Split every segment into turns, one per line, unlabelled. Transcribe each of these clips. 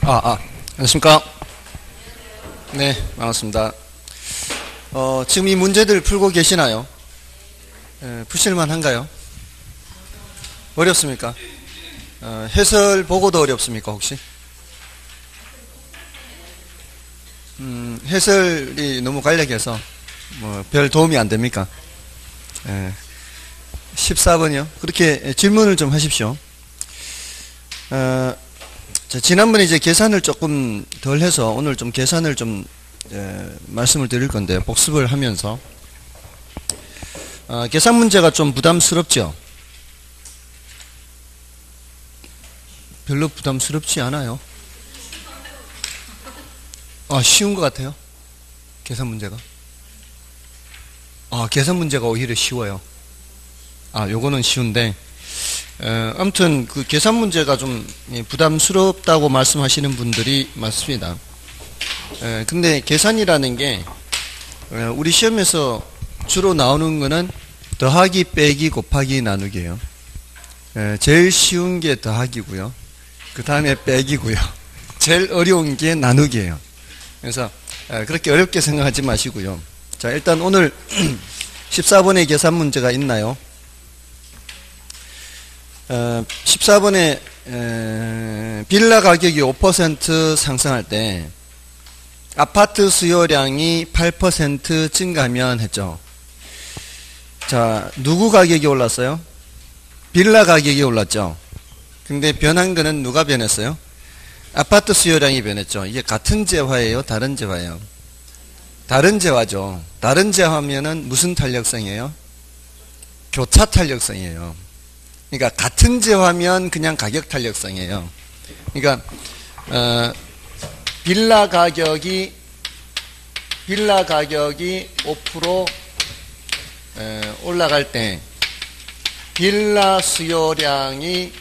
안녕하십니까. 네, 반갑습니다. 지금 이 문제들 풀고 계시나요? 푸실만 한가요? 어렵습니까? 해설 보고도 어렵습니까, 혹시? 해설이 너무 간략해서, 별 도움이 안 됩니까? 14번이요. 그렇게 질문을 좀 하십시오. 지난번에 이제 계산을 조금 덜 해서 오늘 좀 계산을 좀 말씀을 드릴 건데, 복습을 하면서 계산 문제가 좀 부담스럽죠? 별로 부담스럽지 않아요. 쉬운 것 같아요. 계산 문제가. 계산 문제가 오히려 쉬워요. 요거는 쉬운데, 아무튼 그 계산 문제가 좀 부담스럽다고 말씀하시는 분들이 많습니다. 근데 계산이라는 게 우리 시험에서 주로 나오는 거는 더하기, 빼기, 곱하기, 나누기예요. 제일 쉬운 게 더하기고요. 그 다음에 빼기고요. 제일 어려운 게 나누기예요. 그래서 그렇게 어렵게 생각하지 마시고요. 자, 일단 오늘 14번의 계산 문제가 있나요? 14번에 빌라 가격이 5% 상승할 때 아파트 수요량이 8% 증가하면 했죠. 자, 누구 가격이 올랐어요? 빌라 가격이 올랐죠. 근데 변한 거는 누가 변했어요? 아파트 수요량이 변했죠. 이게 같은 재화예요? 다른 재화예요? 다른 재화죠. 다른 재화면은 무슨 탄력성이에요? 교차 탄력성이에요. 그러니까 같은 재화면 그냥 가격 탄력성이에요. 그러니까 빌라 가격이 5% 올라갈 때 빌라 수요량이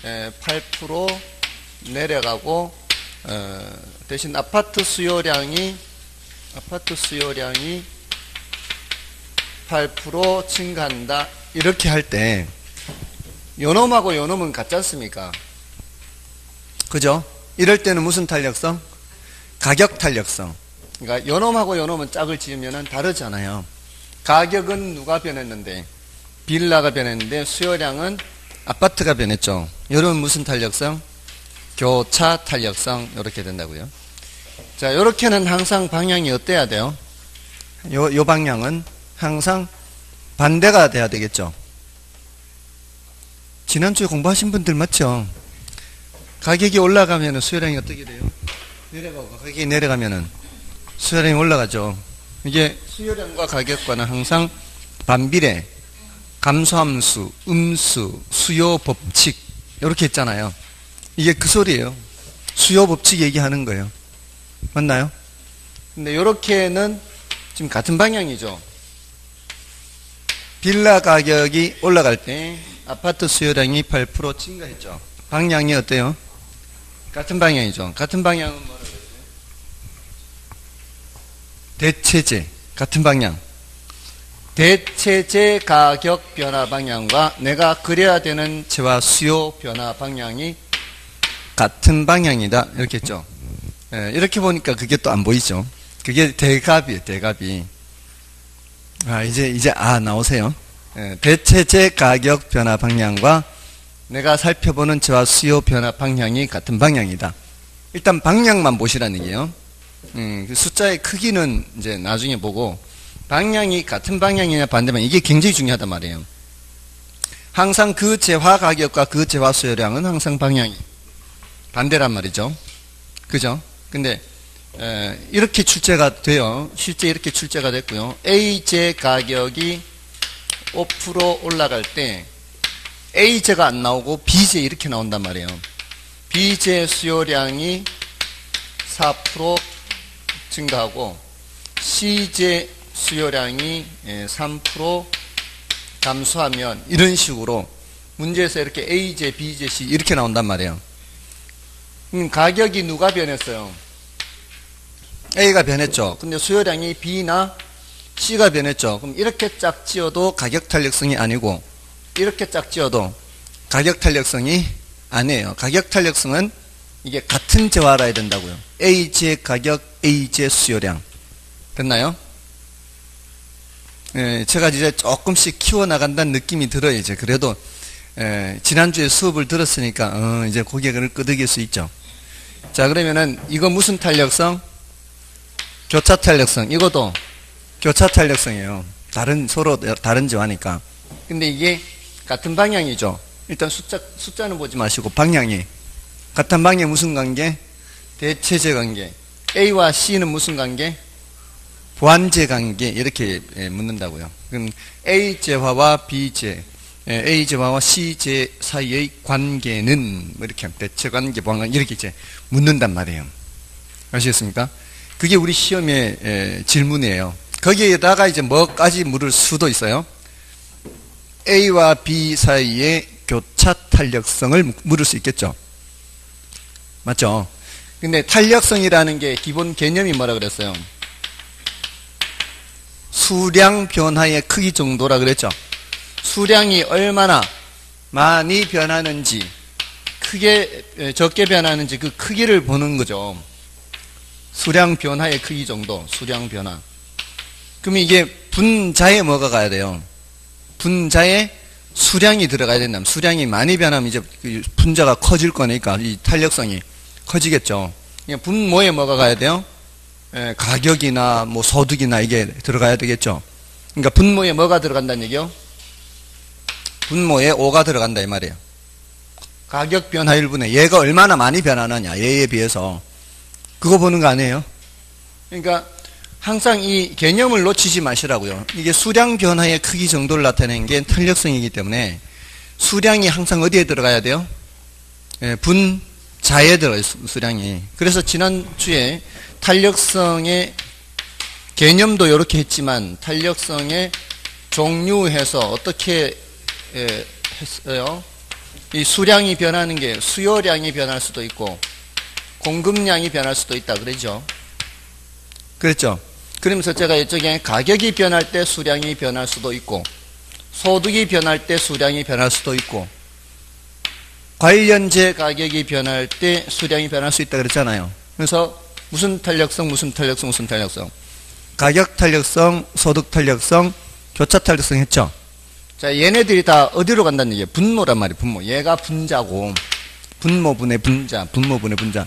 8% 내려가고 대신 아파트 수요량이 8% 증가한다. 이렇게 할 때 요놈하고 요놈은 같지 않습니까? 그죠? 이럴 때는 무슨 탄력성? 가격 탄력성. 그러니까 요놈하고 요놈은 짝을 지으면 다르잖아요. 가격은 누가 변했는데? 빌라가 변했는데 수요량은 아파트가 변했죠. 요런 무슨 탄력성? 교차 탄력성. 이렇게 된다고요. 자, 요렇게는 항상 방향이 어때야 돼요? 요 방향은 항상 반대가 돼야 되겠죠. 지난주에 공부하신 분들 맞죠? 가격이 올라가면 수요량이 어떻게 돼요? 내려가고 가격이 내려가면 수요량이 올라가죠. 이게 수요량과 가격과는 항상 반비례, 감소함수, 음수, 수요 법칙 이렇게 있잖아요. 이게 그 소리예요. 수요 법칙 얘기하는 거예요. 맞나요? 근데 이렇게는 지금 같은 방향이죠. 빌라 가격이 올라갈 때 아파트 수요량이 8% 증가했죠. 방향이 어때요? 같은 방향이죠. 같은 방향은 뭐라고 했어요? 대체제. 같은 방향. 대체제 가격 변화 방향과 내가 그려야 되는 재화 수요 변화 방향이 같은 방향이다. 이렇게 했죠. 이렇게 보니까 그게 또 안 보이죠. 그게 대갑이에요. 대갑이. 이제 나오세요. 대체제 가격 변화 방향과 내가 살펴보는 재화 수요 변화 방향이 같은 방향이다. 일단 방향만 보시라는 얘기예요. 그 숫자의 크기는 이제 나중에 보고 방향이 같은 방향이냐 반대방 이게 굉장히 중요하단 말이에요. 항상 그 재화 가격과 그 재화 수요량은 항상 방향이 반대란 말이죠. 그죠? 근데 이렇게 출제가 돼요. 실제 이렇게 출제가 됐고요. A재 가격이 5% 올라갈 때 A재가 안 나오고 B재 이렇게 나온단 말이에요. B재 수요량이 4% 증가하고 C재 수요량이 3% 감소하면 이런 식으로 문제에서 이렇게 A재, B재, C 이렇게 나온단 말이에요. 가격이 누가 변했어요? A가 변했죠. 근데 수요량이 B나 C가 변했죠. 그럼 이렇게 짝 지어도 가격 탄력성이 아니고 이렇게 짝 지어도 가격 탄력성이 아니에요. 가격 탄력성은 이게 같은 재화라 해야 된다고요. A지의 가격, A지의 수요량. 됐나요? 제가 이제 조금씩 키워나간다는 느낌이 들어요. 이제 그래도 지난주에 수업을 들었으니까 이제 고개를 끄덕일 수 있죠. 자, 그러면은 이거 무슨 탄력성? 교차 탄력성. 이것도 교차 탄력성이에요. 서로 다른 재화니까. 근데 이게 같은 방향이죠. 일단 숫자는 보지 마시고 방향이 같은 방향 무슨 관계? 대체제 관계. A와 C는 무슨 관계? 보완제 관계. 이렇게 묻는다고요. 그럼 A제화와 B제, A제화와 C제 사이의 관계는 뭐 이렇게 대체관계, 보완관계 이렇게 이제 묻는단 말이에요. 아시겠습니까? 그게 우리 시험의 질문이에요. 거기에다가 이제 뭐까지 물을 수도 있어요. A와 B 사이의 교차 탄력성을 물을 수 있겠죠. 맞죠? 근데 탄력성이라는 게 기본 개념이 뭐라 그랬어요? 수량 변화의 크기 정도라 그랬죠. 수량이 얼마나 많이 변하는지, 크게 적게 변하는지 그 크기를 보는 거죠. 수량 변화의 크기 정도, 수량 변화. 그럼 이게 분자에 뭐가 가야 돼요? 분자에 수량이 들어가야 된다면, 수량이 많이 변하면 이제 분자가 커질 거니까 이 탄력성이 커지겠죠. 분모에 뭐가 가야 돼요? 가격이나 뭐 소득이나 이게 들어가야 되겠죠. 그러니까 분모에 뭐가 들어간다는 얘기요? 분모에 5가 들어간다 이 말이에요. 가격 변화 1분에 얘가 얼마나 많이 변하느냐, 얘에 비해서. 그거 보는 거 아니에요? 그러니까 항상 이 개념을 놓치지 마시라고요. 이게 수량 변화의 크기 정도를 나타내는 게 탄력성이기 때문에 수량이 항상 어디에 들어가야 돼요? 분자에 들어가요, 수량이. 그래서 지난주에 탄력성의 개념도 이렇게 했지만 탄력성의 종류해서 어떻게 했어요? 이 수량이 변하는 게 수요량이 변할 수도 있고 공급량이 변할 수도 있다 그러죠. 그랬죠. 그러면서 제가 이쪽에 가격이 변할 때 수량이 변할 수도 있고 소득이 변할 때 수량이 변할 수도 있고 관련제 가격이 변할 때 수량이 변할 수 있다 그랬잖아요. 그래서 무슨 탄력성, 무슨 탄력성, 무슨 탄력성. 가격 탄력성, 소득 탄력성, 교차 탄력성 했죠. 자, 얘네들이 다 어디로 간다는 얘기예요? 분모란 말이에요. 분모. 얘가 분자고 분모분의 분자, 분모분의 분자.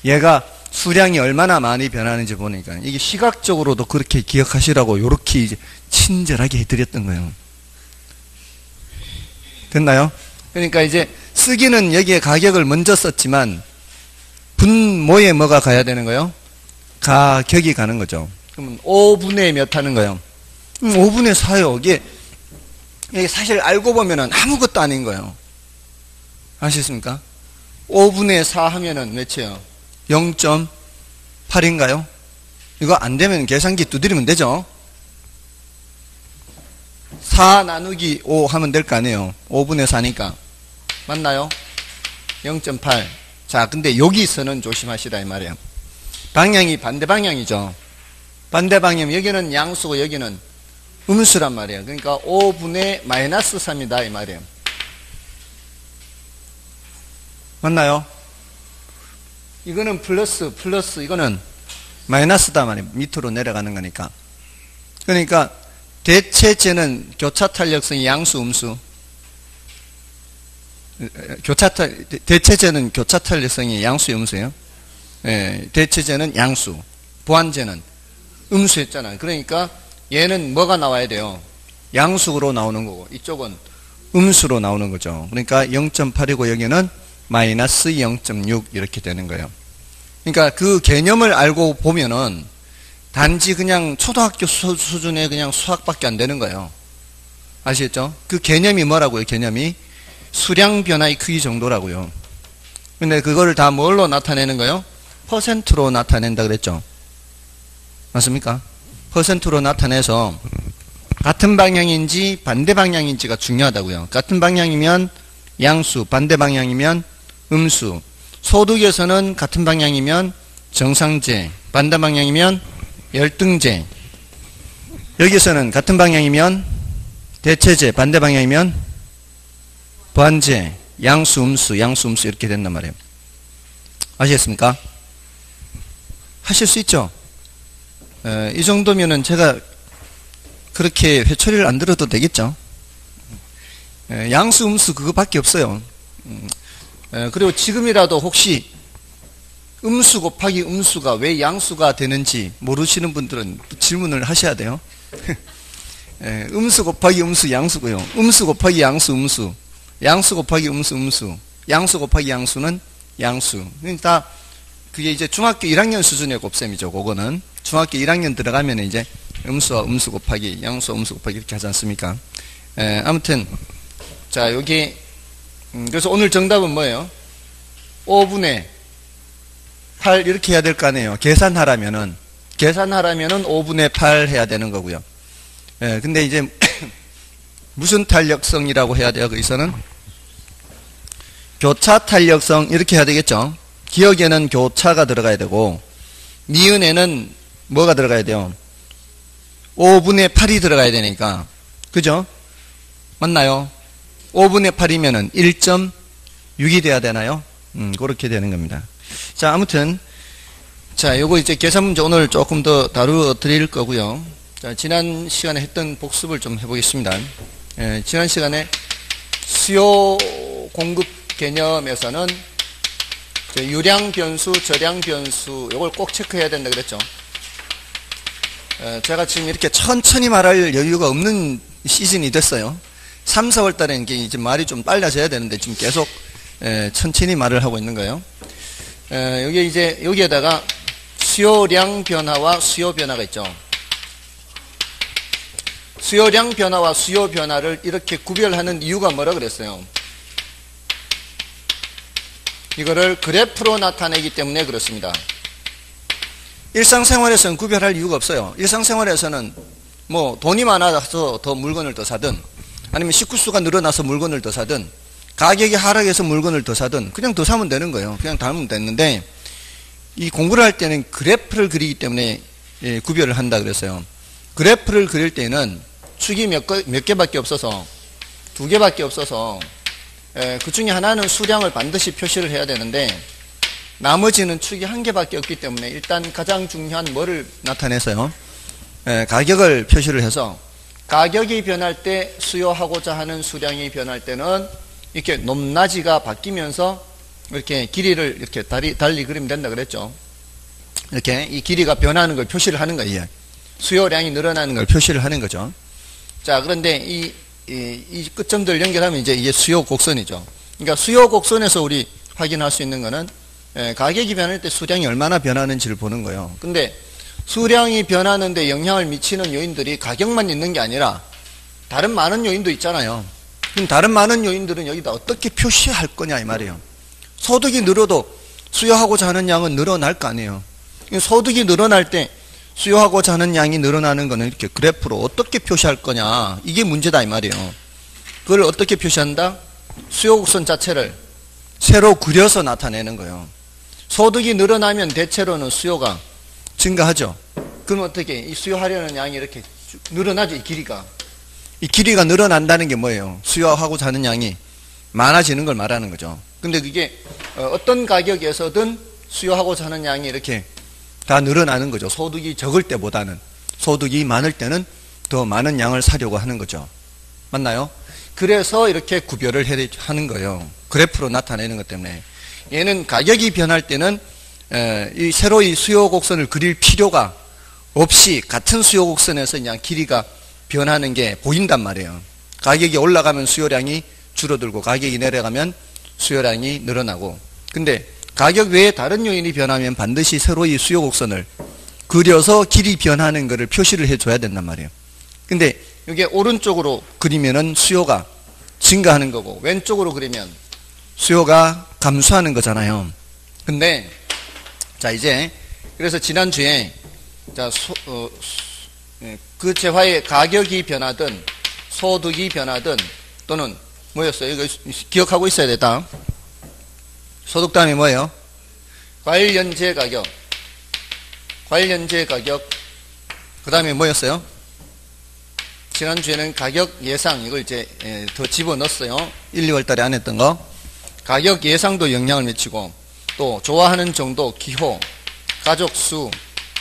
얘가 수량이 얼마나 많이 변하는지 보니까 이게 시각적으로도 그렇게 기억하시라고 이렇게 이제 친절하게 해드렸던 거예요. 됐나요? 그러니까 이제 쓰기는 여기에 가격을 먼저 썼지만 분모에 뭐가 가야 되는 거예요? 가격이 가는 거죠. 그러면 5분의 몇 하는 거예요? 5분의 4요. 이게 사실 알고 보면은 아무것도 아닌 거예요. 아시겠습니까? 5분의 4 하면은 몇이에요? 0.8인가요? 이거 안 되면 계산기 두드리면 되죠? 4 나누기 5 하면 될 거 아니에요? 5분의 4니까. 맞나요? 0.8. 자, 근데 여기서는 조심하시라 이 말이에요. 방향이 반대 방향이죠. 반대 방향, 여기는 양수고 여기는 음수란 말이에요. 그러니까 5분의 마이너스 3이다 이 말이에요. 맞나요? 이거는 플러스, 이거는 마이너스다 말이에요. 밑으로 내려가는 거니까. 그러니까 대체제는 교차 탄력성이 양수, 음수. 대체제는 교차 탄력성이 양수, 음수예요. 대체제는 양수, 보완제는 음수였잖아요. 그러니까 얘는 뭐가 나와야 돼요? 양수로 나오는 거고 이쪽은 음수로 나오는 거죠. 그러니까 0.8이고 여기는 마이너스 0.6 이렇게 되는 거예요. 그러니까 그 개념을 알고 보면은 단지 그냥 초등학교 수준의 그냥 수학밖에 안 되는 거예요. 아시겠죠? 그 개념이 뭐라고요? 개념이 수량 변화의 크기 정도라고요. 근데 그거를 다 뭘로 나타내는 거예요? 퍼센트로 나타낸다 그랬죠. 맞습니까? 퍼센트로 나타내서 같은 방향인지 반대 방향인지가 중요하다고요. 같은 방향이면 양수, 반대 방향이면 음수. 소득에서는 같은 방향이면 정상제, 반대 방향이면 열등제. 여기서는 같은 방향이면 대체제, 반대 방향이면 보완제, 양수, 음수 이렇게 된단 말이에요. 아시겠습니까? 하실 수 있죠? 이 정도면은 제가 그렇게 회초리를 안 들어도 되겠죠? 양수, 음수 그거밖에 없어요. 그리고 지금이라도 혹시 음수 곱하기 음수가 왜 양수가 되는지 모르시는 분들은 질문을 하셔야 돼요. 음수 곱하기 음수 양수고요. 음수 곱하기 양수 음수. 양수 곱하기 음수 음수. 양수 곱하기 양수는 양수. 그러니까 그게 이제 중학교 1학년 수준의 곱셈이죠. 그거는 중학교 1학년 들어가면 이제 음수와 음수 곱하기 양수와 음수 곱하기 이렇게 하지 않습니까? 아무튼 자 여기 그래서 오늘 정답은 뭐예요? 5분의 8 이렇게 해야 될 거 아니에요. 계산하라면은 5분의 8 해야 되는 거고요. 근데 이제 무슨 탄력성이라고 해야 돼요? 거기서는 교차 탄력성 이렇게 해야 되겠죠. 기억에는 교차가 들어가야 되고 니은에는 뭐가 들어가야 돼요? 5분의 8이 들어가야 되니까 그죠? 맞나요? 5분의 8이면은 1.6이 돼야 되나요? 그렇게 되는 겁니다. 자, 아무튼 자, 요거 이제 계산 문제 오늘 조금 더 다루어 드릴 거고요. 자, 지난 시간에 했던 복습을 좀 해보겠습니다. 지난 시간에 수요 공급 개념에서는 유량 변수, 저량 변수 요걸 꼭 체크해야 된다 그랬죠. 제가 지금 이렇게 천천히 말할 여유가 없는 시즌이 됐어요. 3, 4월 달에는 이제 말이 좀 빨라져야 되는데 지금 계속 천천히 말을 하고 있는 거예요. 여기 이제 여기에다가 수요량 변화와 수요 변화가 있죠. 수요량 변화와 수요 변화를 이렇게 구별하는 이유가 뭐라 그랬어요? 이거를 그래프로 나타내기 때문에 그렇습니다. 일상생활에서는 구별할 이유가 없어요. 일상생활에서는 뭐 돈이 많아서 더 물건을 더 사든 아니면 식구수가 늘어나서 물건을 더 사든 가격이 하락해서 물건을 더 사든 그냥 더 사면 되는 거예요. 그냥 담으면 되는데 이 공부를 할 때는 그래프를 그리기 때문에 구별을 한다 그랬어요. 그래프를 그릴 때는 축이 몇 개밖에 없어서 2개밖에 없어서 그 중에 하나는 수량을 반드시 표시를 해야 되는데 나머지는 축이 1개밖에 없기 때문에 일단 가장 중요한 뭐를 나타내서요. 가격을 표시를 해서 가격이 변할 때 수요하고자 하는 수량이 변할 때는 이렇게 높낮이가 바뀌면서 이렇게 길이를 이렇게 달리 그리면 된다 그랬죠. 이렇게 이 길이가 변하는 걸 표시를 하는 거예요. 수요량이 늘어나는 걸 표시를 하는 거죠. 자, 그런데 이 끝점들 연결하면 이제 이게 수요 곡선이죠. 그러니까 수요 곡선에서 우리 확인할 수 있는 거는 가격이 변할 때 수량이 얼마나 변하는지를 보는 거예요. 근데 수량이 변하는데 영향을 미치는 요인들이 가격만 있는 게 아니라 다른 많은 요인도 있잖아요. 그럼 다른 많은 요인들은 여기다 어떻게 표시할 거냐 이 말이에요. 소득이 늘어도 수요하고자 하는 양은 늘어날 거 아니에요. 소득이 늘어날 때 수요하고자 하는 양이 늘어나는 거는 이렇게 그래프로 어떻게 표시할 거냐 이게 문제다 이 말이에요. 그걸 어떻게 표시한다? 수요곡선 자체를 새로 그려서 나타내는 거예요. 소득이 늘어나면 대체로는 수요가 증가하죠. 그럼 어떻게 이 수요하려는 양이 이렇게 늘어나죠. 이 길이가 늘어난다는 게 뭐예요? 수요하고자 하는 양이 많아지는 걸 말하는 거죠. 근데 그게 어떤 가격에서든 수요하고자 하는 양이 이렇게 다 늘어나는 거죠. 소득이 적을 때보다는 소득이 많을 때는 더 많은 양을 사려고 하는 거죠. 맞나요? 그래서 이렇게 구별을 하는 거예요. 그래프로 나타내는 것 때문에. 얘는 가격이 변할 때는 이 새로 이 수요 곡선을 그릴 필요가 없이 같은 수요 곡선에서 그냥 길이가 변하는 게 보인단 말이에요. 가격이 올라가면 수요량이 줄어들고 가격이 내려가면 수요량이 늘어나고. 근데 가격 외에 다른 요인이 변하면 반드시 새로 이 수요 곡선을 그려서 길이 변하는 것을 표시를 해줘야 된단 말이에요. 근데 이게 오른쪽으로 그리면은 수요가 증가하는 거고 왼쪽으로 그리면 수요가 감소하는 거잖아요. 근데 자 이제 그래서 지난주에 자 그 재화의 가격이 변하든 소득이 변하든 또는 뭐였어요? 이거 기억하고 있어야 됐다. 소득 다음에 뭐예요? 과일연재 가격. 그 다음에 뭐였어요? 지난주에는 가격 예상 이걸 이제 더 집어넣었어요. 1, 2월 달에 안 했던 거. 가격 예상도 영향을 미치고 또 좋아하는 정도, 기호, 가족 수,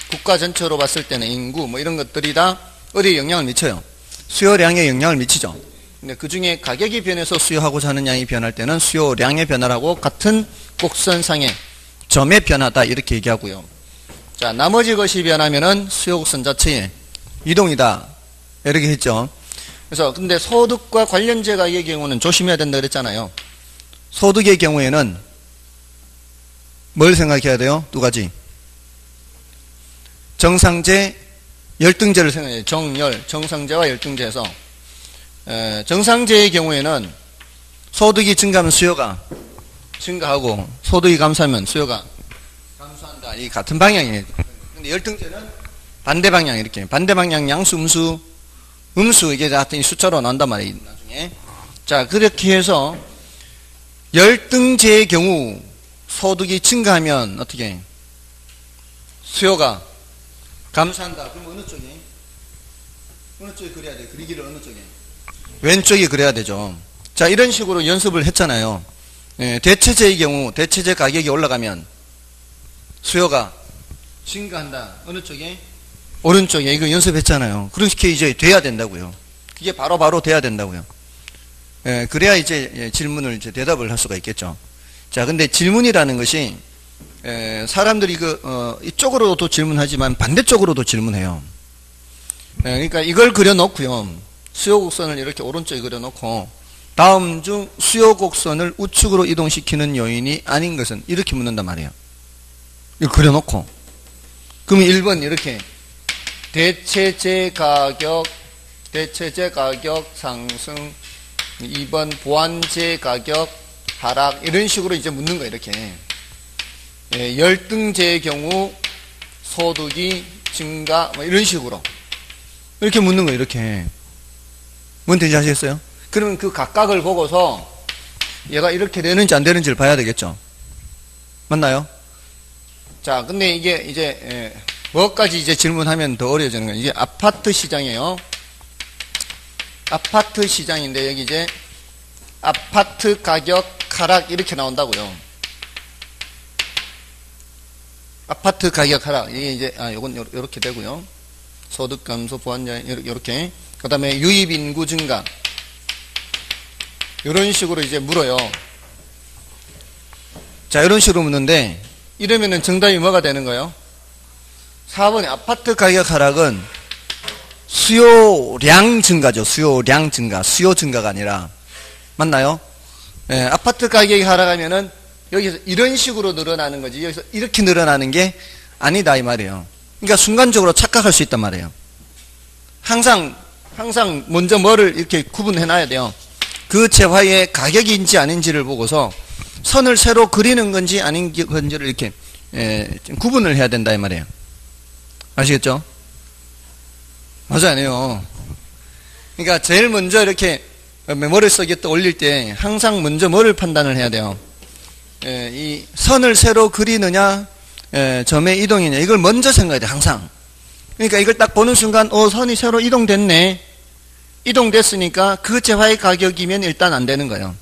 국가 전체로 봤을 때는 인구 뭐 이런 것들이 다 어디에 영향을 미쳐요? 수요량에 영향을 미치죠. 근데 그 중에 가격이 변해서 수요하고자 하는 양이 변할 때는 수요량의 변화라고 같은 곡선상의 점의 변화다 이렇게 얘기하고요. 자, 나머지 것이 변하면은 수요 곡선 자체의 이동이다 이렇게 했죠. 그래서 근데 소득과 관련제 가격의 경우는 조심해야 된다 그랬잖아요. 소득의 경우에는 뭘 생각해야 돼요? 두 가지. 정상제, 열등제를 생각해야 돼요. 정열, 정상제와 열등제에서 정상제의 경우에는 소득이 증가하면 수요가 증가하고 소득이 감소하면 수요가 감소한다. 이 같은 방향이에요. 근데 열등제는 반대 방향 이렇게 반대 방향 양수, 음수 이게 하여튼 숫자로 나온단 말이에요. 나중에. 자, 그렇게 해서 열등제의 경우 소득이 증가하면 어떻게 수요가 감소한다. 그럼 어느 쪽이? 어느 쪽이 그려야 돼? 그리기를 어느 쪽에? 왼쪽이 그려야 되죠. 자, 이런 식으로 연습을 했잖아요. 대체제의 경우 대체제 가격이 올라가면 수요가 증가한다. 어느 쪽에? 오른쪽에. 이거 연습했잖아요. 그렇게 이제 돼야 된다고요. 그게 바로 돼야 된다고요. 그래야 이제 질문을 이제 대답을 할 수가 있겠죠. 자, 근데 질문이라는 것이 사람들이 이쪽으로도 질문하지만 반대쪽으로도 질문해요. 그러니까 이걸 그려놓고요. 수요곡선을 이렇게 오른쪽에 그려놓고 다음 중 수요곡선을 우측으로 이동시키는 요인이 아닌 것은 이렇게 묻는단 말이에요. 이거 그려놓고 그러면 1번 이렇게 대체제 가격 상승, 2번 보완제 가격 하락 이런 식으로 이제 묻는 거예요. 이렇게 열등제의 경우 소득이 증가 뭐 이런 식으로 이렇게 묻는 거예요. 이렇게 뭔지 아시겠어요? 그러면 그 각각을 보고서 얘가 이렇게 되는지 안 되는지를 봐야 되겠죠. 맞나요? 자, 근데 이게 이제 뭐까지 이제 질문하면 더 어려워지는 거예요. 이게 아파트 시장이에요. 아파트 시장인데 여기 이제 아파트 가격 하락 이렇게 나온다고요. 아파트 가격 하락 이게 이제 요건 요렇게 되고요. 소득 감소 보완자 요렇게. 그다음에 유입 인구 증가 이런 식으로 이제 물어요. 자, 이런 식으로 묻는데 이러면은 정답이 뭐가 되는 거예요? 4번에 아파트 가격 하락은 수요량 증가죠. 수요량 증가. 수요 증가가 아니라. 맞나요? 아파트 가격이 하락하면은 여기서 이런 식으로 늘어나는 거지. 여기서 이렇게 늘어나는 게 아니다 이 말이에요. 그러니까 순간적으로 착각할 수 있단 말이에요. 항상 먼저 뭐를 이렇게 구분해 놔야 돼요. 그 재화의 가격인지 아닌지를 보고서 선을 새로 그리는 건지 아닌 건지를 이렇게 구분을 해야 된다 이 말이에요. 아시겠죠? 맞아 아니에요. 그러니까 제일 먼저 이렇게 머릿속에 또 올릴 때 항상 먼저 뭐를 판단을 해야 돼요? 이 선을 새로 그리느냐 점의 이동이냐 이걸 먼저 생각해야 돼 항상. 그러니까 이걸 딱 보는 순간 선이 새로 이동됐네. 이동됐으니까 그 재화의 가격이면 일단 안 되는 거예요.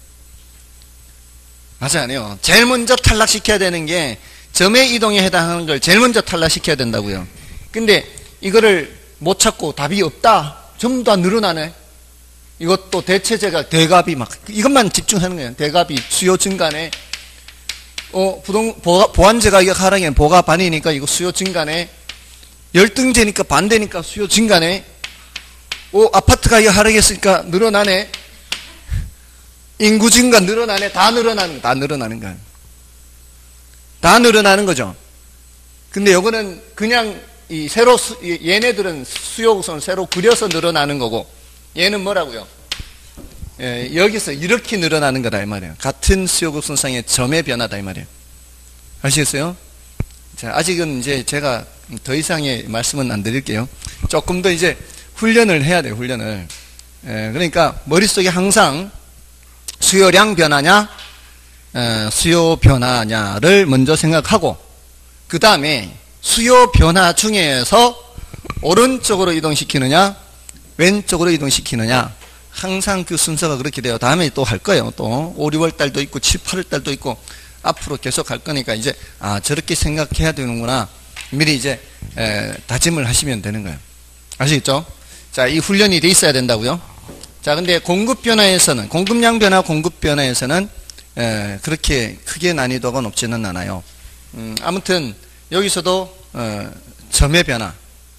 맞아 아니에요. 제일 먼저 탈락시켜야 되는 게 점의 이동에 해당하는 걸 제일 먼저 탈락시켜야 된다고요. 근데 이거를 못 찾고 답이 없다. 전부 다 늘어나네. 이것도 대체제가 대갑이 막 이것만 집중하는 거예요. 대갑이 수요 증가네. 보완제 가격 하락에는 보가 반이니까 이거 수요 증가네. 열등제니까 반대니까 수요 증가네. 아파트 가격 하락했으니까 늘어나네. 인구 증가 늘어나네. 다 늘어나는 거야. 다 늘어나는 거죠. 근데 요거는 그냥 얘네들은 수요곡선을 새로 그려서 늘어나는 거고 얘는 뭐라고요? 여기서 이렇게 늘어나는 거다 이 말이에요. 같은 수요곡선상의 점의 변화다 이 말이에요. 아시겠어요? 자, 아직은 이제 제가 더 이상의 말씀은 안 드릴게요. 조금 더 이제 훈련을 해야 돼요. 훈련을. 그러니까 머릿속에 항상 수요량 변화냐 수요 변화냐를 먼저 생각하고 그 다음에 수요 변화 중에서 오른쪽으로 이동시키느냐 왼쪽으로 이동시키느냐 항상 그 순서가 그렇게 돼요. 다음에 또 할 거예요. 또 5, 6월 달도 있고 7, 8월 달도 있고 앞으로 계속 할 거니까 이제 저렇게 생각해야 되는구나. 미리 이제 다짐을 하시면 되는 거예요. 아시겠죠? 자, 이 훈련이 돼 있어야 된다고요. 자, 근데 공급 변화에서는 공급량 변화, 공급 변화에서는 그렇게 크게 난이도가 높지는 않아요. 아무튼 여기서도 점의 변화,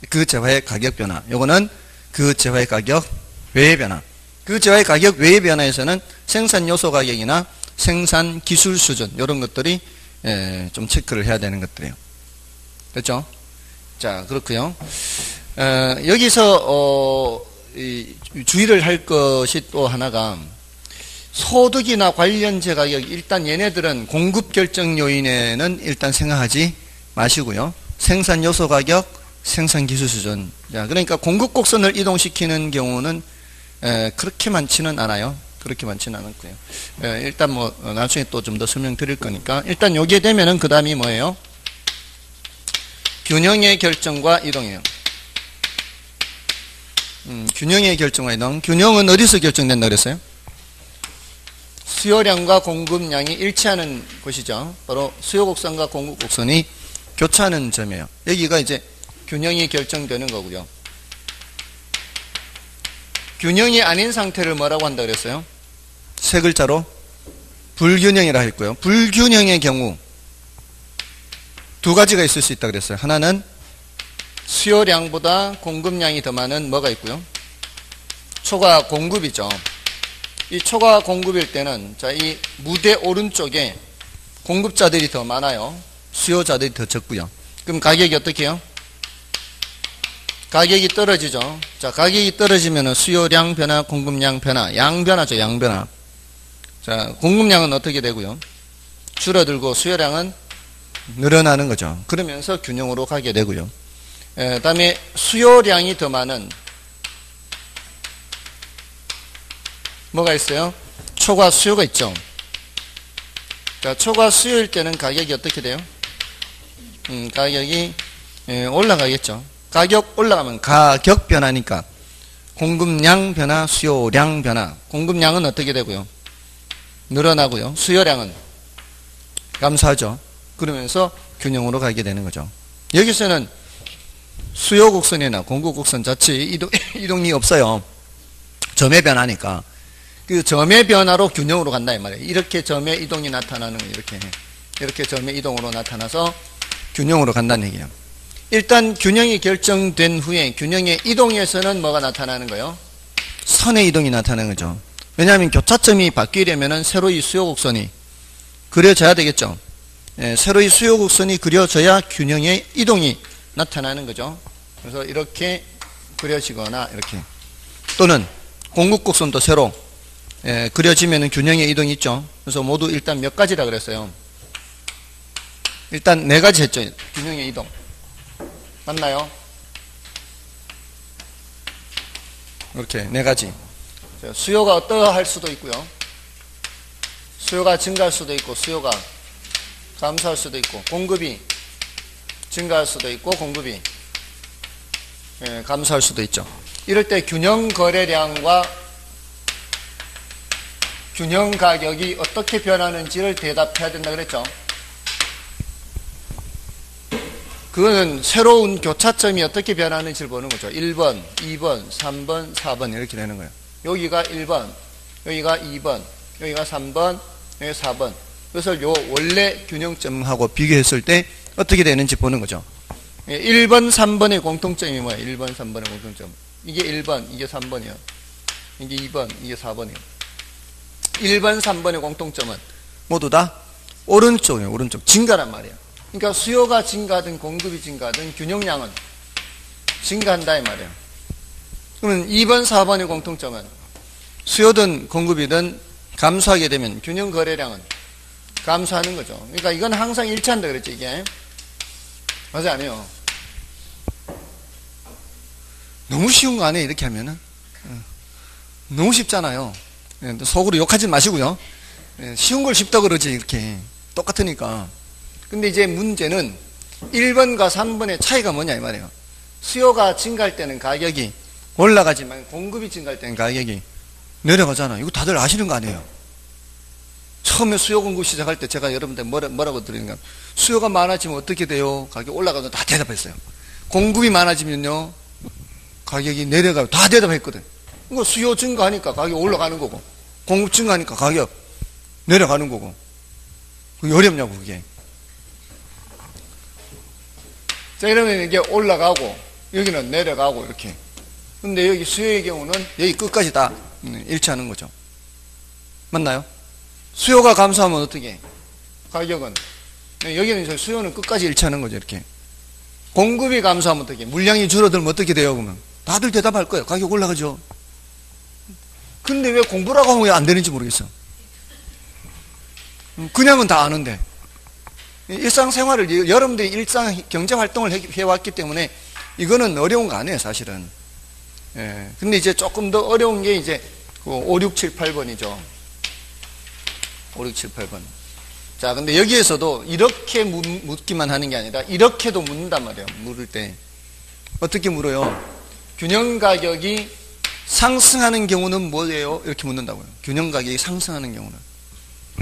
그 재화의 가격 변화, 요거는 그 재화의 가격 외의 변화. 그 재화의 가격 외의 변화에서는 생산 요소 가격이나 생산 기술 수준 이런 것들이 좀 체크를 해야 되는 것들이에요. 됐죠? 자, 그렇고요. 여기서 주의를 할 것이 또 하나가 소득이나 관련재 가격, 일단 얘네들은 공급 결정 요인에는 일단 생각하지 마시고요. 생산 요소 가격, 생산 기술 수준. 자, 그러니까 공급 곡선을 이동시키는 경우는 그렇게 많지는 않아요. 그렇게 많지는 않았고요. 일단 뭐 나중에 또 좀 더 설명드릴 거니까 일단 여기에 되면은 그 다음이 뭐예요? 균형의 결정과 이동이에요. 균형의 결정과 이동. 균형은 어디서 결정된다 그랬어요? 수요량과 공급량이 일치하는 곳이죠. 바로 수요 곡선과 공급 곡선이 교차하는 점이에요. 여기가 이제 균형이 결정되는 거고요. 균형이 아닌 상태를 뭐라고 한다 그랬어요? 세 글자로 불균형이라 했고요. 불균형의 경우 두 가지가 있을 수 있다 그랬어요. 하나는 수요량보다 공급량이 더 많은 뭐가 있고요. 초과 공급이죠. 이 초과 공급일 때는 자, 이 무대 오른쪽에 공급자들이 더 많아요. 수요자들이 더 적고요. 그럼 가격이 어떻게 해요? 가격이 떨어지죠. 자, 가격이 떨어지면 수요량 변화, 공급량 변화, 양변화죠, 양변화. 자, 공급량은 어떻게 되고요? 줄어들고 수요량은 늘어나는 거죠. 그러면서 균형으로 가게 되고요. 다음에 수요량이 더 많은 뭐가 있어요? 초과 수요가 있죠. 자, 초과 수요일 때는 가격이 어떻게 돼요? 가격이 올라가겠죠. 가격 올라가면 가격 변화니까 공급량 변화, 수요량 변화. 공급량은 어떻게 되고요? 늘어나고요. 수요량은 감소하죠. 그러면서 균형으로 가게 되는 거죠. 여기서는 수요 곡선이나 공급 곡선 자체 이동이 없어요. 점의 변화니까. 그 점의 변화로 균형으로 간다 이 말이에요. 이렇게 점의 이동이 나타나는 거예요. 이렇게 점의 이동으로 나타나서 균형으로 간다는 얘기예요. 일단 균형이 결정된 후에 균형의 이동에서는 뭐가 나타나는 거예요? 선의 이동이 나타나는 거죠. 왜냐하면 교차점이 바뀌려면 세로의 수요 곡선이 그려져야 되겠죠. 세로의 수요 곡선이 그려져야 균형의 이동이 나타나는 거죠. 그래서 이렇게 그려지거나 이렇게 또는 공급 곡선도 세로 그려지면 균형의 이동이 있죠. 그래서 모두 일단 몇 가지라 그랬어요? 일단 네 가지 했죠. 균형의 이동. 맞나요? 이렇게 네 가지. 수요가 어떠할 수도 있고요. 수요가 증가할 수도 있고 수요가 감소할 수도 있고 공급이 증가할 수도 있고 공급이 감소할 수도 있죠. 이럴 때 균형 거래량과 균형 가격이 어떻게 변하는지를 대답해야 된다 그랬죠. 그거는 새로운 교차점이 어떻게 변하는지를 보는 거죠. 1번, 2번, 3번, 4번 이렇게 되는 거예요. 여기가 1번, 여기가 2번, 여기가 3번, 여기가 4번. 그래서 요 원래 균형점하고 비교했을 때 어떻게 되는지 보는 거죠. 1번, 3번의 공통점이 뭐예요? 1번, 3번의 공통점. 이게 1번, 이게 3번이에요. 이게 2번, 이게 4번이에요. 1번, 3번의 공통점은 모두 다 오른쪽이에요. 오른쪽. 증가란 말이에요. 그러니까 수요가 증가하든 공급이 증가하든 균형량은 증가한다 이 말이에요. 그러면 2번, 4번의 공통점은 수요든 공급이든 감소하게 되면 균형 거래량은 감소하는 거죠. 그러니까 이건 항상 일치한다 그랬죠, 이게. 맞아요, 아니에요? 너무 쉬운 거 아니에요, 이렇게 하면은? 너무 쉽잖아요. 속으로 욕하지 마시고요. 쉬운 걸 쉽다 그러지, 이렇게. 똑같으니까. 근데 이제 문제는 1번과 3번의 차이가 뭐냐, 이 말이에요. 수요가 증가할 때는 가격이 올라가지만 공급이 증가할 때는 가격이 내려가잖아. 이거 다들 아시는 거 아니에요? 처음에 수요 공급 시작할 때 제가 여러분들 뭐라고 드리는가? 수요가 많아지면 어떻게 돼요? 가격 올라가서 다 대답했어요. 공급이 많아지면요, 가격이 내려가요. 다 대답했거든. 이거 수요 증가하니까 가격 올라가는 거고, 공급 증가하니까 가격 내려가는 거고. 그게 어렵냐고, 그게. 자, 이러면 이게 올라가고, 여기는 내려가고, 이렇게. 근데 여기 수요의 경우는 여기 끝까지 다 일치하는 거죠. 맞나요? 수요가 감소하면 어떻게 해? 가격은, 여기는 수요는 끝까지 일치하는 거죠, 이렇게. 공급이 감소하면 어떻게 해? 물량이 줄어들면 어떻게 돼요, 그러면? 다들 대답할 거예요. 가격 올라가죠. 근데 왜 공부라고 하면 왜 안 되는지 모르겠어. 그냥은 다 아는데. 일상생활을, 여러분들이 일상 경제활동을 해왔기 때문에 이거는 어려운 거 아니에요, 사실은. 예. 근데 이제 조금 더 어려운 게 이제 5, 6, 7, 8번이죠. 5, 6, 7, 8번. 자, 근데 여기에서도 이렇게 묻기만 하는 게 아니라 이렇게도 묻는단 말이에요. 물을 때. 어떻게 물어요? 균형 가격이 상승하는 경우는 뭐예요? 이렇게 묻는다고요. 균형 가격이 상승하는 경우는.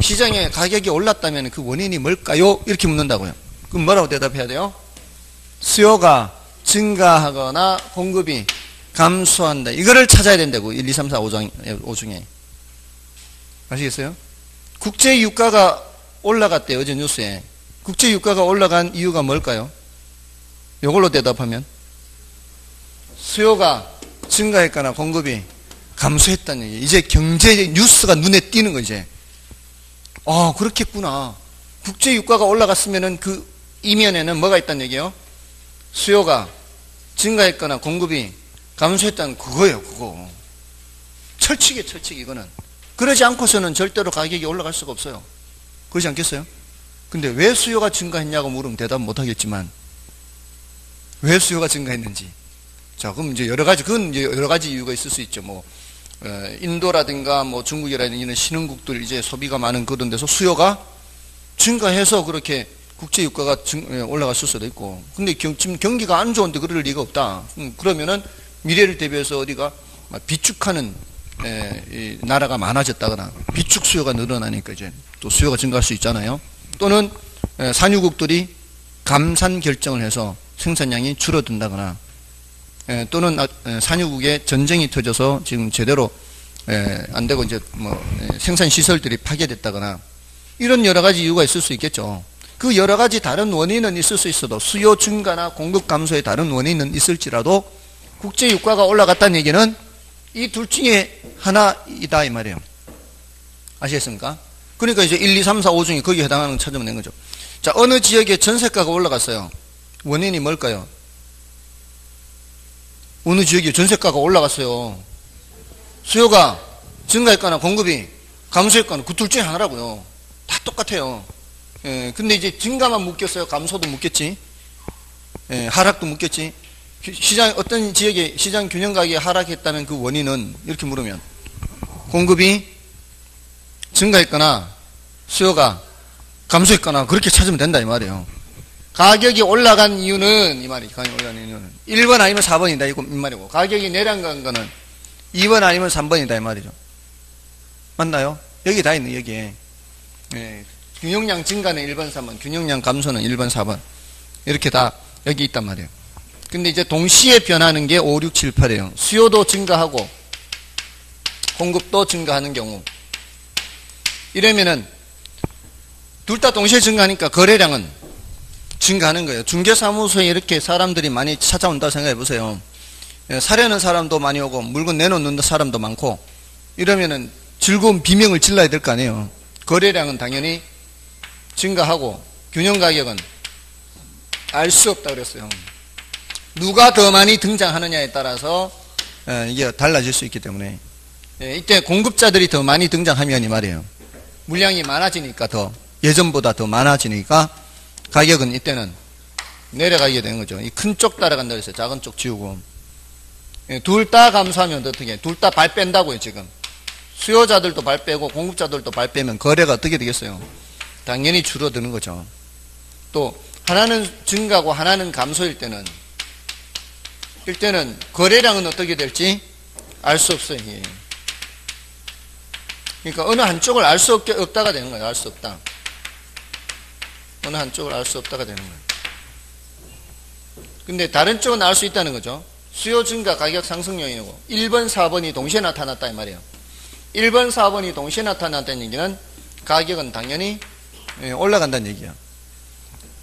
시장에 가격이 올랐다면 그 원인이 뭘까요? 이렇게 묻는다고요. 그럼 뭐라고 대답해야 돼요? 수요가 증가하거나 공급이 감소한다. 이거를 찾아야 된다고. 1, 2, 3, 4, 5 중에. 아시겠어요? 국제 유가가 올라갔대요. 어제 뉴스에. 국제 유가가 올라간 이유가 뭘까요? 이걸로 대답하면 수요가 증가했거나 공급이 감소했다는 얘기. 이제 경제 뉴스가 눈에 띄는 거 이제. 아, 그렇겠구나. 국제 유가가 올라갔으면은 그 이면에는 뭐가 있다는 얘기예요? 수요가 증가했거나 공급이 감소했다는 그거예요, 그거. 철칙이에요, 철칙, 이거는. 그러지 않고서는 절대로 가격이 올라갈 수가 없어요. 그러지 않겠어요? 근데 왜 수요가 증가했냐고 물으면 대답 못 하겠지만, 왜 수요가 증가했는지. 자, 그럼 이제 그건 이제 여러 가지 이유가 있을 수 있죠. 뭐, 인도라든가 뭐 중국이라든가 이런 신흥국들 이제 소비가 많은 그런 데서 수요가 증가해서 그렇게 국제 유가가 올라갔을 수도 있고. 근데 지금 경기가 안 좋은데 그럴 리가 없다. 그러면은 미래를 대비해서 어디가 비축하는 나라가 많아졌다거나 비축 수요가 늘어나니까 이제 또 수요가 증가할 수 있잖아요. 또는 산유국들이 감산 결정을 해서 생산량이 줄어든다거나 또는 산유국에 전쟁이 터져서 지금 제대로 안 되고 이제 뭐 생산 시설들이 파괴됐다거나 이런 여러 가지 이유가 있을 수 있겠죠. 그 여러 가지 다른 원인은 있을 수 있어도 수요 증가나 공급 감소의 다른 원인은 있을지라도 국제 유가가 올라갔다는 얘기는 이 둘 중에 하나이다 이 말이에요. 아시겠습니까? 그러니까 이제 1, 2, 3, 4, 5 중에 거기에 해당하는 거 찾으면 되는 거죠. 자, 어느 지역에 전세가가 올라갔어요. 원인이 뭘까요? 어느 지역에 전세가가 올라갔어요. 수요가 증가했거나 공급이 감소했거나 그 둘 중에 하나라고요. 다 똑같아요. 근데 이제 증가만 묶였어요. 감소도 묶였지. 하락도 묶였지. 어떤 지역에 시장 균형 가격이 하락했다는 그 원인은 이렇게 물으면 공급이 증가했거나 수요가 감소했거나 그렇게 찾으면 된다 이 말이에요. 가격이 올라간 이유는 이 말이지. 가격이 올라간 이유는 1번 아니면 4번이다 이 말이고 가격이 내려간 거는 2번 아니면 3번이다 이 말이죠. 맞나요? 여기 다 있네 여기에. 균형량 증가는 1번 3번, 균형량 감소는 1번 4번 이렇게 다 여기 있단 말이에요. 근데 이제 동시에 변하는 게 5, 6, 7, 8이에요. 수요도 증가하고 공급도 증가하는 경우 이러면은 둘 다 동시에 증가하니까 거래량은 증가하는 거예요. 중개사무소에 이렇게 사람들이 많이 찾아온다고 생각해 보세요. 사려는 사람도 많이 오고 물건 내놓는 사람도 많고 이러면은 즐거운 비명을 질러야 될 거 아니에요. 거래량은 당연히 증가하고 균형 가격은 알 수 없다 그랬어요. 누가 더 많이 등장하느냐에 따라서 이게 달라질 수 있기 때문에 이때 공급자들이 더 많이 등장하면 이 말이에요. 물량이 많아지니까 예전보다 더 많아지니까 가격은 이때는 내려가게 되는 거죠. 이 큰 쪽 따라간다 그랬어요. 작은 쪽 지우고. 둘 다 감소하면 어떻게? 둘 다 발 뺀다고요 지금. 수요자들도 발 빼고 공급자들도 발 빼면 거래가 어떻게 되겠어요? 당연히 줄어드는 거죠. 또 하나는 증가하고 하나는 감소일 때는 거래량은 어떻게 될지 알 수 없어요. 그러니까 어느 한쪽을 알 수 없다가 되는 거예요. 알 수 없다. 어느 한쪽을 알 수 없다가 되는 거예요. 근데 다른 쪽은 알 수 있다는 거죠. 수요 증가 가격 상승 요인이고 1번, 4번이 동시에 나타났다 이 말이에요. 1번, 4번이 동시에 나타났다는 얘기는 가격은 당연히 올라간다는 얘기야.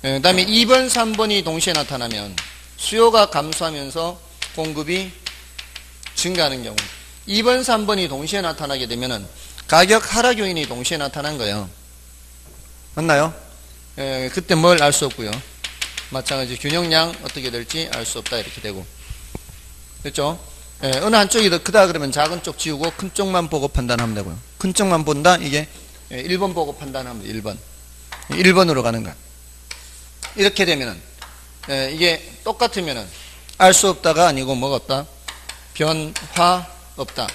그 다음에 2번, 3번이 동시에 나타나면 수요가 감소하면서 공급이 증가하는 경우 2번, 3번이 동시에 나타나게 되면은 가격 하락 요인이 동시에 나타난 거예요. 맞나요? 그때 뭘 알 수 없고요. 마찬가지 균형량 어떻게 될지 알 수 없다 이렇게 되고 됐죠? 어느 한쪽이 더 크다 그러면 작은 쪽 지우고 큰 쪽만 보고 판단하면 되고요. 큰 쪽만 본다 이게 1번 보고 판단하면 돼. 1번으로 가는 거야. 이렇게 되면은 이게 똑같으면은 알 수 없다가 아니고 뭐가 없다? 변화 없다.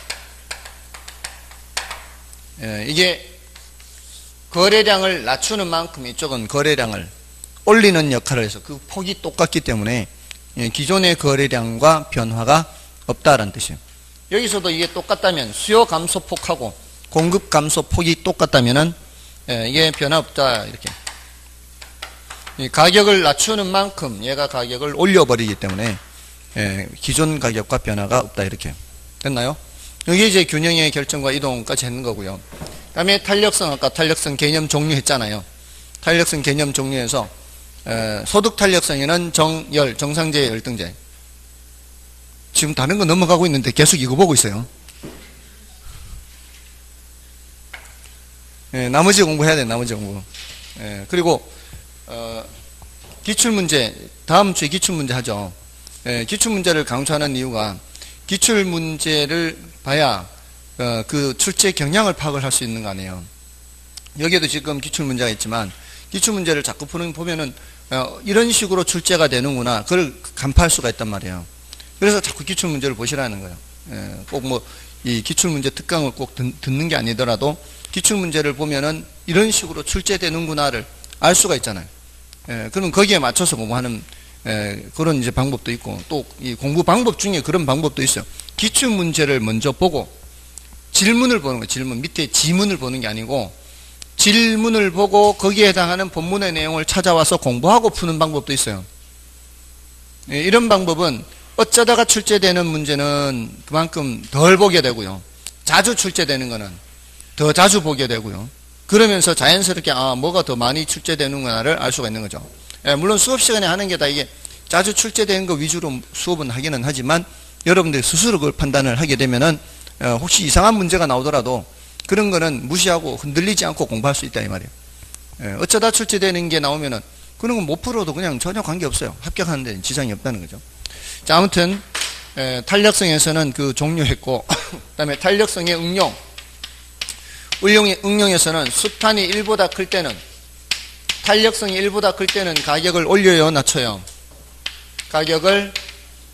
이게 거래량을 낮추는 만큼 이쪽은 거래량을 올리는 역할을 해서 그 폭이 똑같기 때문에 기존의 거래량과 변화가 없다라는 뜻이에요. 여기서도 이게 똑같다면 수요 감소폭하고 공급 감소폭이 똑같다면은 이게 변화 없다 이렇게. 가격을 낮추는 만큼 얘가 가격을 올려버리기 때문에 기존 가격과 변화가 없다 이렇게. 됐나요? 여기 이제 균형의 결정과 이동까지 했는 거고요. 그 다음에 탄력성, 아까 탄력성 개념 종류했잖아요. 탄력성 개념 종류에서 소득 탄력성에는 정열, 정상제, 열등제. 지금 다른 거 넘어가고 있는데 계속 이거 보고 있어요. 나머지 공부해야 돼, 나머지 공부. 그리고 기출문제, 다음 주에 기출문제 하죠. 기출문제를 강조하는 이유가 기출문제를 봐야 그 출제 경향을 파악을 할 수 있는 거 아니에요. 여기에도 지금 기출문제가 있지만 기출문제를 자꾸 보면은 이런 식으로 출제가 되는구나 그걸 간파할 수가 있단 말이에요. 그래서 자꾸 기출문제를 보시라는 거예요. 꼭 뭐 이 기출문제 특강을 꼭 듣는 게 아니더라도 기출문제를 보면은 이런 식으로 출제되는구나를 알 수가 있잖아요. 그러면 거기에 맞춰서 공부하는 그런 이제 방법도 있고 또 이 공부 방법 중에 그런 방법도 있어요. 기출문제를 먼저 보고 질문을 보는 거예요. 질문 밑에 지문을 보는 게 아니고 질문을 보고 거기에 해당하는 본문의 내용을 찾아와서 공부하고 푸는 방법도 있어요. 이런 방법은 어쩌다가 출제되는 문제는 그만큼 덜 보게 되고요. 자주 출제되는 거는 더 자주 보게 되고요. 그러면서 자연스럽게 뭐가 더 많이 출제되는구나를 알 수가 있는 거죠. 물론 수업 시간에 하는 게 다 이게 자주 출제되는 거 위주로 수업은 하기는 하지만 여러분들이 스스로 그걸 판단을 하게 되면은 혹시 이상한 문제가 나오더라도 그런 거는 무시하고 흔들리지 않고 공부할 수 있다 이 말이에요. 어쩌다 출제되는 게 나오면은 그런 건 못 풀어도 그냥 전혀 관계없어요. 합격하는 데는 지장이 없다는 거죠. 자, 아무튼 탄력성에서는 그 종류했고 그 다음에 탄력성의 응용에서는 수탄이 1보다 클 때는 탄력성이 1보다 클 때는 가격을 올려요 낮춰요? 가격을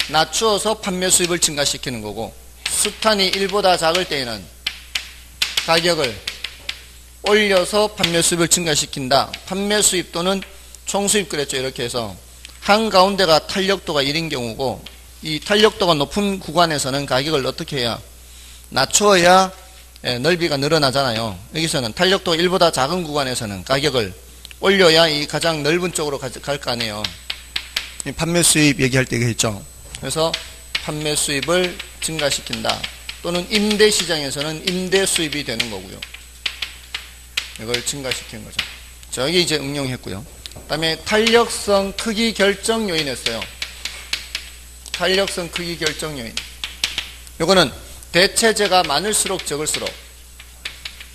낮추어서 판매 수입을 증가시키는 거고 수탄이 1보다 작을 때에는 가격을 올려서 판매 수입을 증가시킨다. 판매 수입 또는 총수입 그랬죠. 이렇게 해서 한가운데가 탄력도가 1인 경우고 이 탄력도가 높은 구간에서는 가격을 어떻게 해야 낮추어야 넓이가 늘어나잖아요. 여기서는 탄력도가 1보다 작은 구간에서는 가격을 올려야 이 가장 넓은 쪽으로 갈 거 아니에요. 판매 수입 얘기할 때 했죠. 그래서 판매 수입을 증가시킨다. 또는 임대 시장에서는 임대 수입이 되는 거고요. 이걸 증가시키는 거죠. 자, 여기 이제 응용했고요. 그 다음에 탄력성 크기 결정 요인 했어요. 탄력성 크기 결정 요인. 요거는 대체재가 많을수록 적을수록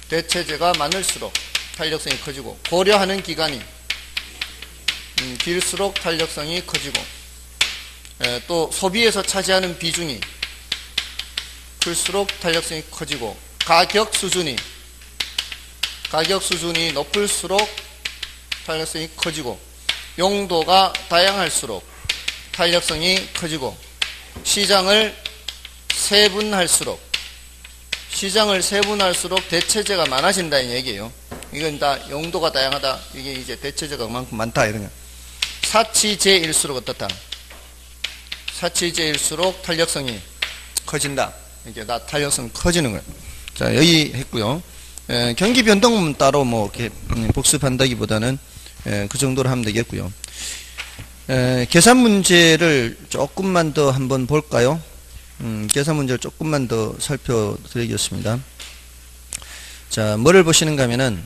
대체재가 많을수록 탄력성이 커지고 고려하는 기간이 길수록 탄력성이 커지고 또 소비에서 차지하는 비중이 클수록 탄력성이 커지고 가격 수준이 높을수록 탄력성이 커지고 용도가 다양할수록 탄력성이 커지고 시장을 세분할수록 대체재가 많아진다 이 얘기예요. 이건 다 용도가 다양하다. 이게 이제 대체재가 그만큼 많다 이런 거. 사치제일수록 어떻다? 사치제일수록 탄력성이 커진다. 이게 다 탄력성 커지는 거예요. 자, 여기 했고요. 경기 변동은 따로 뭐 이렇게 복습한다기보다는 그 정도로 하면 되겠고요. 계산 문제를 조금만 더 한번 볼까요? 계산 문제를 조금만 더 살펴드리겠습니다. 자, 뭐를 보시는가 하면은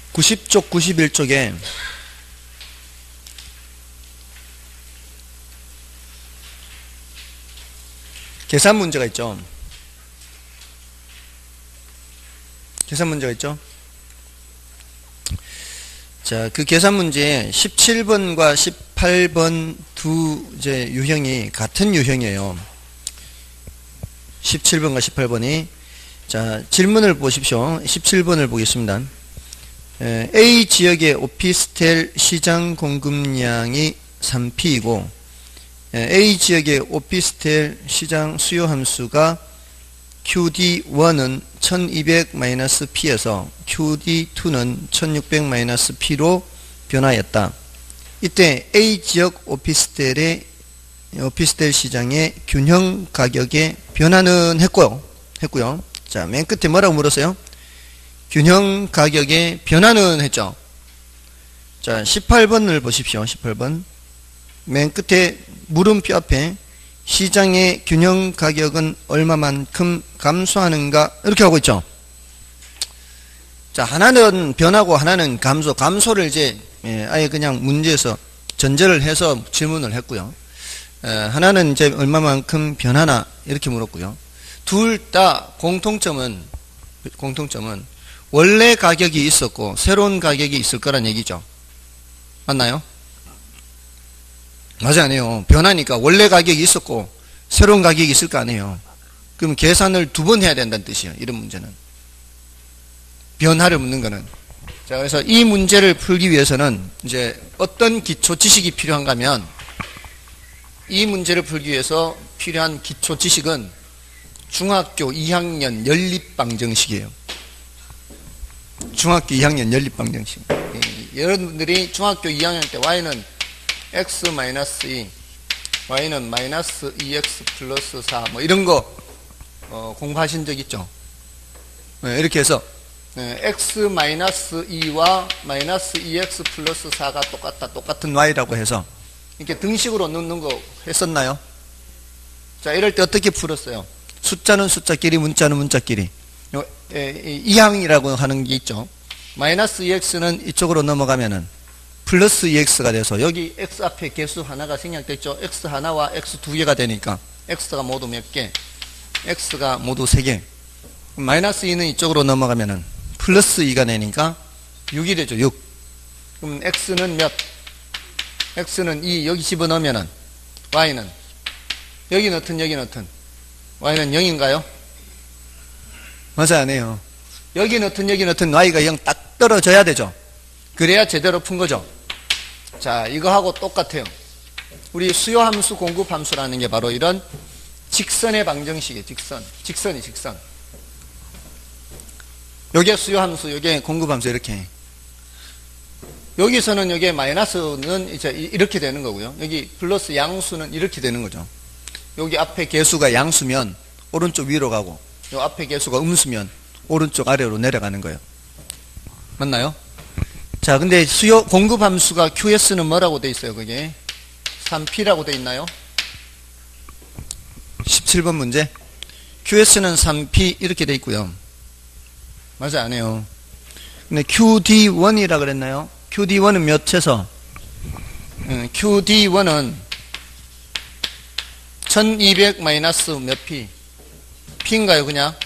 90쪽 91쪽에 계산 문제가 있죠. 계산 문제가 있죠. 자, 그 계산 문제에 17번과 18번 두 이제 유형이 같은 유형이에요. 17번과 18번이. 자, 질문을 보십시오. 17번을 보겠습니다. A 지역의 오피스텔 시장 공급량이 3P이고 A 지역의 오피스텔 시장 수요 함수가 QD1은 1200-P에서 QD2는 1600-P로 변화했다. 이때 A 지역 오피스텔 시장의 균형 가격의 변화는 했고요. 자, 맨 끝에 뭐라고 물었어요? 균형 가격의 변화는 했죠. 자, 18번을 보십시오. 18번. 맨 끝에 물음표 앞에 시장의 균형 가격은 얼마만큼 감소하는가 이렇게 하고 있죠. 자, 하나는 변하고 하나는 감소. 감소를 이제 아예 그냥 문제에서 전제를 해서 질문을 했고요. 하나는 이제 얼마만큼 변하나 이렇게 물었고요. 둘 다 공통점은 원래 가격이 있었고 새로운 가격이 있을 거란 얘기죠. 맞나요? 맞아, 아니에요. 변하니까 원래 가격이 있었고 새로운 가격이 있을 거 아니에요. 그럼 계산을 두 번 해야 된다는 뜻이에요. 이런 문제는. 변화를 묻는 거는. 자, 그래서 이 문제를 풀기 위해서는 이제 어떤 기초 지식이 필요한가 하면 이 문제를 풀기 위해서 필요한 기초 지식은 중학교 2학년 연립방정식이에요. 중학교 2학년 연립방정식. 여러분들이 중학교 2학년 때 y는 x-2, y는 마이너스 2x 플러스 4 뭐 이런 거 공부하신 적 있죠? 이렇게 해서 x-2와 마이너스 2x 플러스 4가 똑같은 y라고 해서 이렇게 등식으로 넣는 거 했었나요? 자, 이럴 때 어떻게 풀었어요? 숫자는 숫자끼리, 문자는 문자끼리. 이항이라고 하는 게 있죠. 마이너스 2x는 이쪽으로 넘어가면은 플러스 2x가 돼서 여기 x 앞에 개수 하나가 생략됐죠. x 하나와 x 두 개가 되니까 x가 모두 몇 개? x가 모두 3개. 마이너스 2는 이쪽으로 넘어가면은 플러스 2가 되니까 6이 되죠. 6. 그럼 x는 몇? x는 2 여기 집어넣으면은 y는 여기 넣든 여기 넣든 y는 0인가요? 맞아, 안 해요. 여기 넣든 여기 넣든 y가 0 딱 떨어져야 되죠. 그래야 제대로 푼 거죠. 자, 이거하고 똑같아요. 우리 수요함수, 공급함수라는 게 바로 이런 직선의 방정식이에요. 직선. 요게 수요함수, 요게 공급함수 이렇게. 여기서는 여기 마이너스는 이제 이렇게 되는 거고요. 여기 플러스 양수는 이렇게 되는 거죠. 여기 앞에 개수가 양수면 오른쪽 위로 가고 요 앞에 개수가 음수면 오른쪽 아래로 내려가는 거예요. 맞나요? 자, 근데 수요 공급 함수가 QS는 뭐라고 돼 있어요? 그게 3P라고 돼 있나요? 17번 문제. QS는 3P 이렇게 돼 있고요. 맞아, 안 해요. 근데 QD1이라 그랬나요? QD1은 몇 해서? QD1은 1200 마이너스 몇 P? P인가요, 그냥?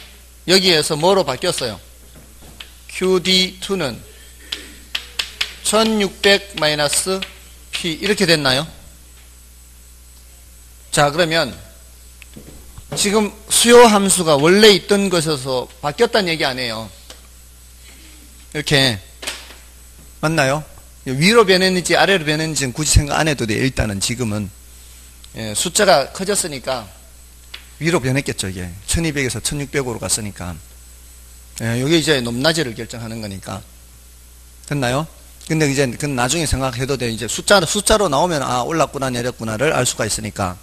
여기에서 뭐로 바뀌었어요? QD2는 1600 마이너스 P 이렇게 됐나요? 자, 그러면 지금 수요 함수가 원래 있던 것에서 바뀌었다는 얘기 아니에요. 이렇게 맞나요? 위로 변했는지 아래로 변했는지는 굳이 생각 안 해도 돼요. 일단은 지금은 숫자가 커졌으니까 위로 변했겠죠. 이게 1200에서 1600으로 갔으니까 이게 이제 높낮이를 결정하는 거니까. 됐나요? 근데 이제 그건 나중에 생각해도 돼. 이제 숫자로 나오면 아, 올랐구나, 내렸구나를 알 수가 있으니까.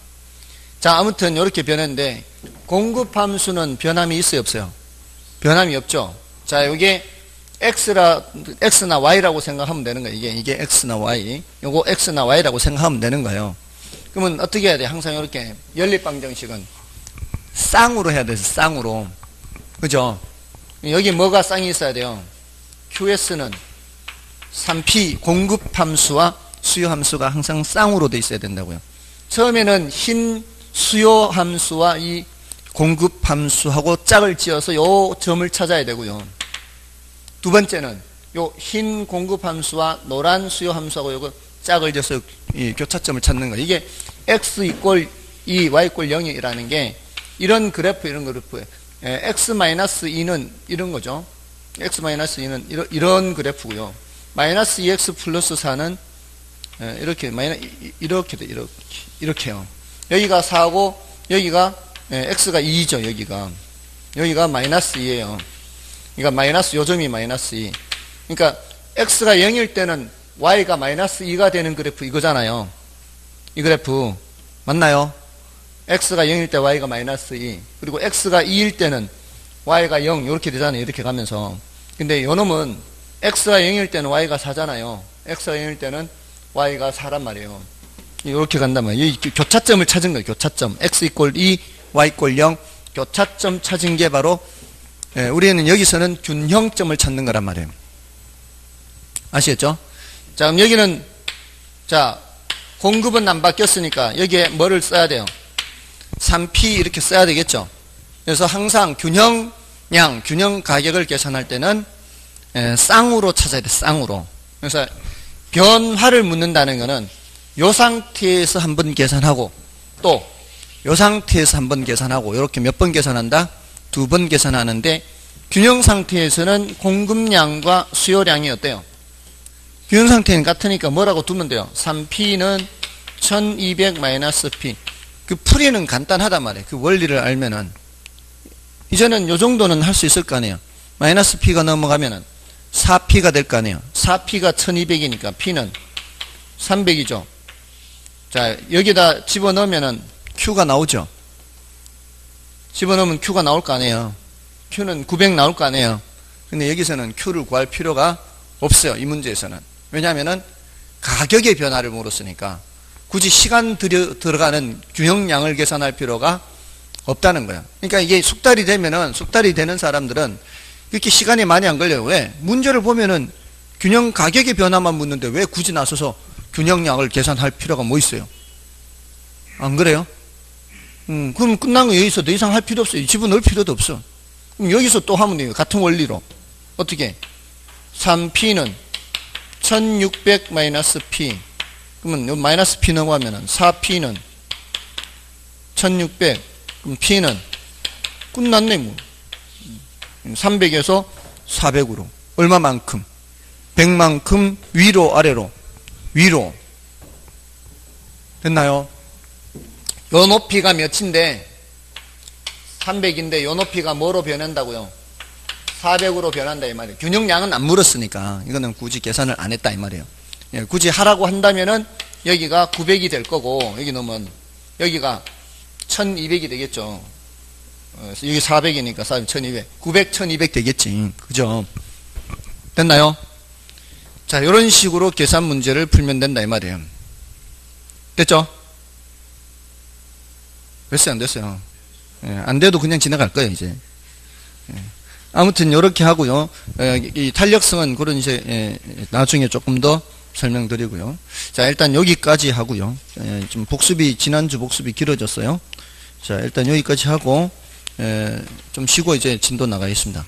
자, 아무튼 이렇게 변했는데 공급함수는 변함이 있어요, 없어요? 변함이 없죠. 자, 요게 X나 Y라고 생각하면 되는 거예요. 이게 X나 Y. 요거 X나 Y라고 생각하면 되는 거예요. 그러면 어떻게 해야 돼? 항상 이렇게 연립방정식은 쌍으로 해야 돼서 쌍으로. 그죠? 여기 뭐가 쌍이 있어야 돼요? QS는 3P 공급함수와 수요함수가 항상 쌍으로 돼 있어야 된다고요. 처음에는 흰 수요함수와 이 공급함수하고 짝을 지어서 요 점을 찾아야 되고요. 두 번째는 요 흰 공급함수와 노란 수요함수하고 요거 짝을 지어서 이 교차점을 찾는 거예요. 이게 X 이꼴 2, Y 이꼴 0이라는 게 이런 그래프예요. X-2는 이런 거죠. X-2는 이런 그래프고요. 마이너스 2X 플러스 4는 이렇게요. 여기가 4고 여기가 X가 2죠. 여기가 마이너스 2예요. 그러니까 마이너스 요점이 마이너스 2. 그러니까 X가 0일 때는 Y가 마이너스 2가 되는 그래프 이거잖아요. 이 그래프 맞나요? X가 0일 때 Y가 마이너스 2. 그리고 X가 2일 때는 Y가 0 이렇게 되잖아요. 이렇게 가면서. 근데 요놈은 X가 0일 때는 Y가 4잖아요. X가 0일 때는 Y가 4란 말이에요. 이렇게 간단 말이에요. 이 교차점을 찾은 거예요. 교차점. X 이꼴 2, Y 이꼴 0. 교차점 찾은 게 바로 우리는 여기서는 균형점을 찾는 거란 말이에요. 아시겠죠? 자, 그럼 여기는 자 공급은 안 바뀌었으니까 여기에 뭐를 써야 돼요? 3P 이렇게 써야 되겠죠? 그래서 항상 균형 가격을 계산할 때는 쌍으로 찾아야 돼. 쌍으로. 그래서 변화를 묻는다는 것은 요 상태에서 한번 계산하고 또 요 상태에서 한번 계산하고 이렇게 몇 번 계산한다? 2번 계산하는데 균형 상태에서는 공급량과 수요량이 어때요? 균형 상태는 같으니까 뭐라고 두면 돼요? 3P는 1200-P. 그 풀이는 간단하단 말이에요. 그 원리를 알면은. 이제는 요 정도는 할 수 있을 거 아니에요. 마이너스 P가 넘어가면은 4P가 될 거 아니에요. 4P가 1200이니까 P는 300이죠. 자, 여기다 집어넣으면은 Q가 나오죠. 집어넣으면 Q가 나올 거 아니에요. Q는 900 나올 거 아니에요. 근데 여기서는 Q를 구할 필요가 없어요. 이 문제에서는. 왜냐하면은 가격의 변화를 물었으니까 굳이 시간 들어가는 균형량을 계산할 필요가 없다는 거예요. 그러니까 이게 숙달이 되는 사람들은 이렇게 시간이 많이 안 걸려요. 왜? 문제를 보면은 균형 가격의 변화만 묻는데 왜 굳이 나서서 균형량을 계산할 필요가 뭐 있어요? 안 그래요? 그럼 끝난 거 여기서 더 이상 할 필요 없어요. 집어넣을 필요도 없어. 그럼 여기서 또 하면 돼요. 같은 원리로. 어떻게? 3P는 1600-P. 그러면 요 마이너스 P 넘어가면은 4P는 1600. 그럼 P는 끝났네 뭐. 300에서 400으로. 얼마만큼? 100만큼 위로 아래로. 위로. 됐나요? 요 높이가 몇인데 300인데 요 높이가 뭐로 변한다고요? 400으로 변한다 이 말이에요. 균형량은 안 물었으니까 이거는 굳이 계산을 안 했다 이 말이에요. 예, 굳이 하라고 한다면은 여기가 900이 될 거고 여기 넣으면 여기가 1200이 되겠죠. 여기 400이니까 1200 900, 1200 되겠지. 그죠? 됐나요? 자, 이런 식으로 계산 문제를 풀면 된다 이 말이에요. 됐죠? 됐어요, 안 됐어요? 예, 안 돼도 그냥 지나갈 거예요, 이제. 예. 아무튼, 요렇게 하고요. 이 탄력성은 그런 이제, 나중에 조금 더 설명드리고요. 자, 일단 여기까지 하고요. 좀 지난주 복습이 길어졌어요. 자, 일단 여기까지 하고, 좀 쉬고 이제 진도 나가겠습니다.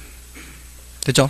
됐죠?